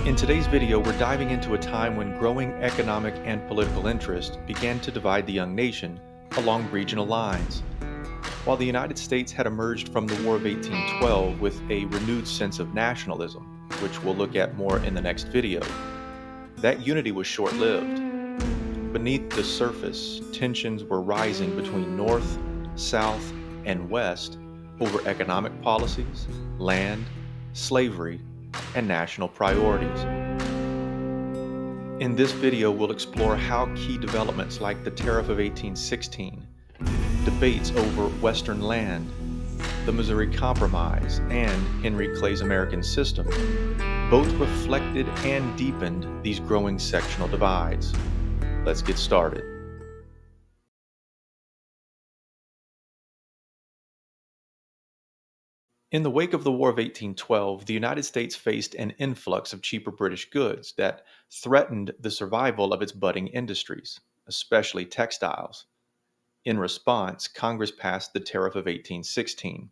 In today's video, we're diving into a time when growing economic and political interest began to divide the young nation along regional lines. While the United States had emerged from the War of 1812 with a renewed sense of nationalism, which we'll look at more in the next video, that unity was short-lived. Beneath the surface, tensions were rising between North, South, and West over economic policies, land, slavery, and national priorities. In this video, we'll explore how key developments like the Tariff of 1816, debates over Western land, the Missouri Compromise, and Henry Clay's American system both reflected and deepened these growing sectional divides. Let's get started. In the wake of the War of 1812, the United States faced an influx of cheaper British goods that threatened the survival of its budding industries, especially textiles. In response, Congress passed the Tariff of 1816,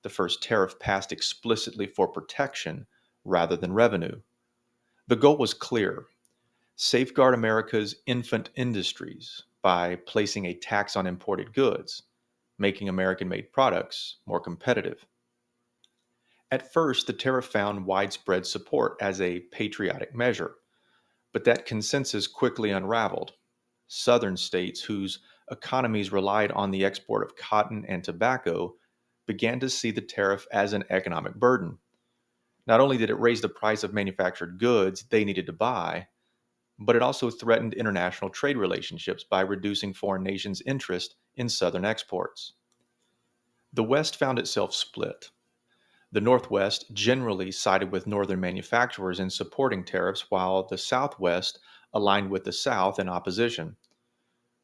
the first tariff passed explicitly for protection rather than revenue. The goal was clear: safeguard America's infant industries by placing a tax on imported goods, making American-made products more competitive. At first, the tariff found widespread support as a patriotic measure, but that consensus quickly unraveled. Southern states, whose economies relied on the export of cotton and tobacco, began to see the tariff as an economic burden. Not only did it raise the price of manufactured goods they needed to buy, but it also threatened international trade relationships by reducing foreign nations' interest in Southern exports. The West found itself split. The Northwest generally sided with Northern manufacturers in supporting tariffs, while the Southwest aligned with the South in opposition.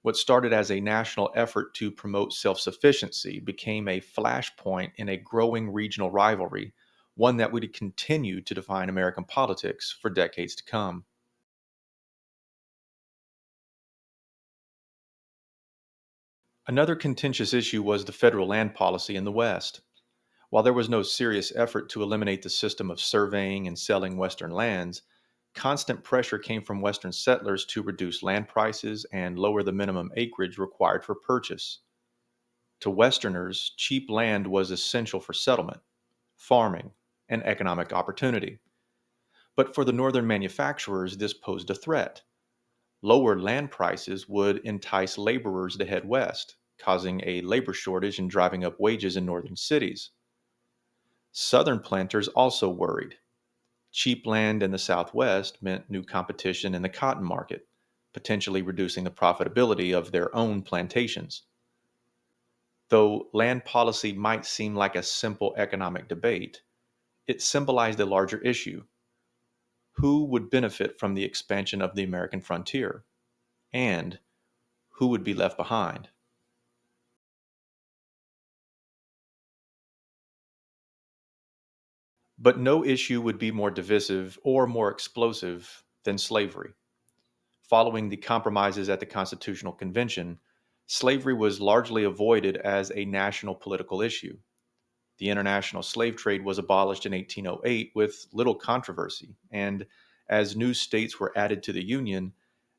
What started as a national effort to promote self-sufficiency became a flashpoint in a growing regional rivalry, one that would continue to define American politics for decades to come. Another contentious issue was the federal land policy in the West. While there was no serious effort to eliminate the system of surveying and selling Western lands, constant pressure came from Western settlers to reduce land prices and lower the minimum acreage required for purchase. To Westerners, cheap land was essential for settlement, farming, and economic opportunity. But for the Northern manufacturers, this posed a threat. Lower land prices would entice laborers to head west, causing a labor shortage and driving up wages in northern cities. Southern planters also worried. Cheap land in the Southwest meant new competition in the cotton market, potentially reducing the profitability of their own plantations. Though land policy might seem like a simple economic debate, it symbolized a larger issue: who would benefit from the expansion of the American frontier, and who would be left behind? But no issue would be more divisive or more explosive than slavery. Following the compromises at the Constitutional Convention, slavery was largely avoided as a national political issue. The international slave trade was abolished in 1808 with little controversy, and as new states were added to the Union,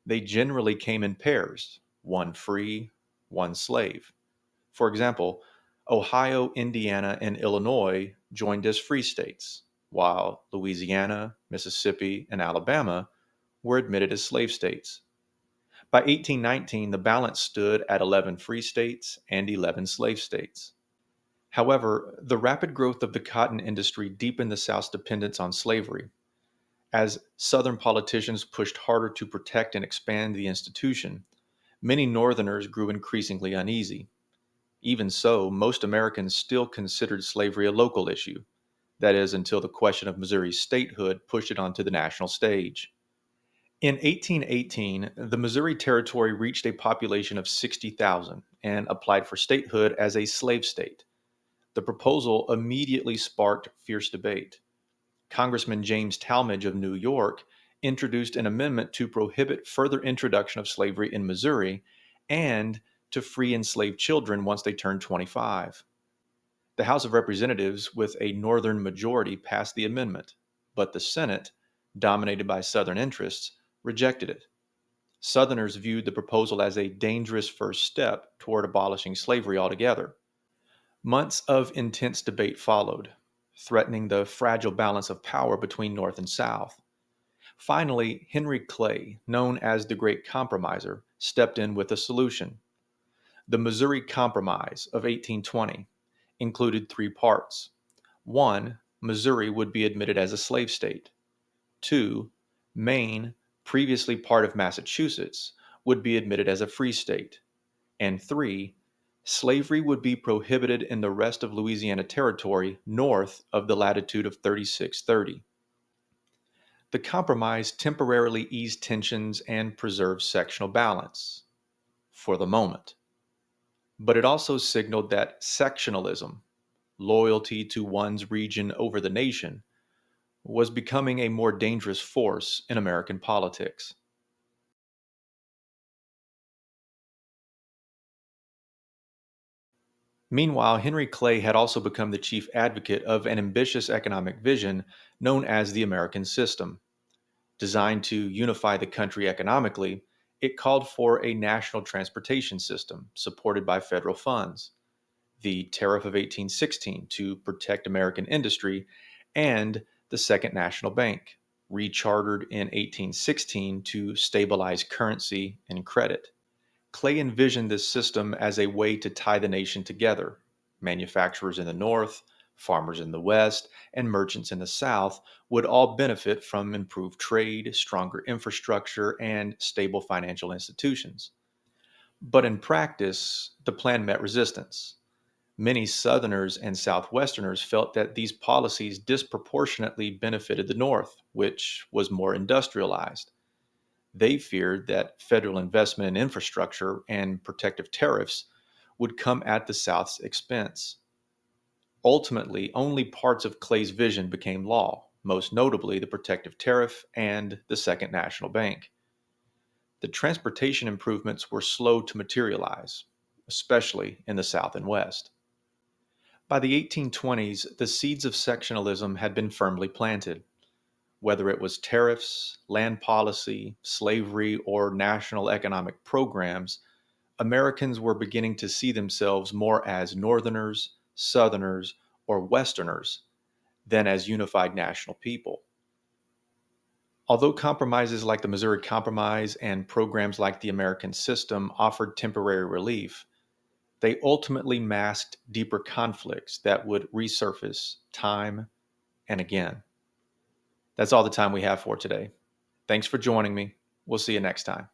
they generally came in pairs: one free, one slave. For example, Ohio, Indiana, and Illinois joined as free states, while Louisiana, Mississippi, and Alabama were admitted as slave states. By 1819, the balance stood at 11 free states and 11 slave states. However, the rapid growth of the cotton industry deepened the South's dependence on slavery. As Southern politicians pushed harder to protect and expand the institution, many Northerners grew increasingly uneasy. Even so, most Americans still considered slavery a local issue. That is, until the question of Missouri's statehood pushed it onto the national stage. In 1818, the Missouri Territory reached a population of 60,000 and applied for statehood as a slave state. The proposal immediately sparked fierce debate. Congressman James Talmadge of New York introduced an amendment to prohibit further introduction of slavery in Missouri and to free enslaved children once they turned 25. The House of Representatives, with a Northern majority, passed the amendment, but the Senate, dominated by Southern interests, rejected it. Southerners viewed the proposal as a dangerous first step toward abolishing slavery altogether. Months of intense debate followed, threatening the fragile balance of power between North and South. Finally, Henry Clay, known as the Great Compromiser, stepped in with a solution. The Missouri Compromise of 1820 included three parts. One, Missouri would be admitted as a slave state. Two, Maine, previously part of Massachusetts, would be admitted as a free state. And three, slavery would be prohibited in the rest of Louisiana Territory north of the latitude of 3630. The compromise temporarily eased tensions and preserved sectional balance for the moment. But it also signaled that sectionalism, loyalty to one's region over the nation, was becoming a more dangerous force in American politics. Meanwhile, Henry Clay had also become the chief advocate of an ambitious economic vision known as the American System. Designed to unify the country economically, it called for a national transportation system supported by federal funds, the Tariff of 1816 to protect American industry, and the Second National Bank, rechartered in 1816 to stabilize currency and credit. Clay envisioned this system as a way to tie the nation together. Manufacturers in the North, farmers in the West, and merchants in the South would all benefit from improved trade, stronger infrastructure, and stable financial institutions. But in practice, the plan met resistance. Many Southerners and Southwesterners felt that these policies disproportionately benefited the North, which was more industrialized. They feared that federal investment in infrastructure and protective tariffs would come at the South's expense. Ultimately, only parts of Clay's vision became law, most notably the protective tariff and the Second National Bank. The transportation improvements were slow to materialize, especially in the South and West. By the 1820s, the seeds of sectionalism had been firmly planted. Whether it was tariffs, land policy, slavery, or national economic programs, Americans were beginning to see themselves more as Northerners, Southerners, or Westerners than as unified national people. Although compromises like the Missouri Compromise and programs like the American System offered temporary relief, they ultimately masked deeper conflicts that would resurface time and again. That's all the time we have for today. Thanks for joining me. We'll see you next time.